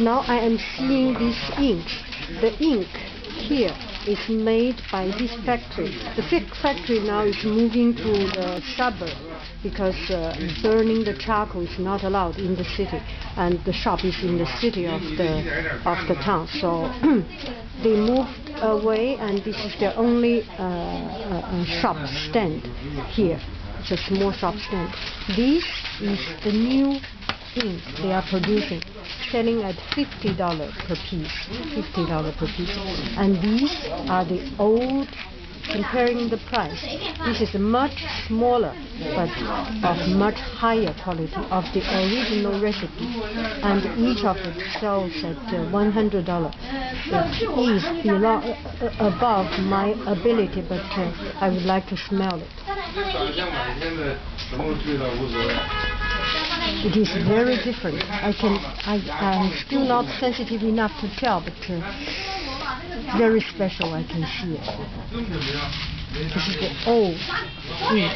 Now I am seeing this ink. The ink here is made by this factory. The factory now is moving to the suburb because burning the charcoal is not allowed in the city, and the shop is in the city of the town. So they moved away, and this is their only shop stand here. It's a small shop stand. This is the new ink they are producing, selling at $50 per piece. $50 per piece. And these are the old. Comparing the price, this is much smaller but of much higher quality of the original recipe, and each of it sells at $100. It is above my ability, but I would like to smell it. It is very different. I'm still not sensitive enough to tell, but very special. I can see it. This is the old ink.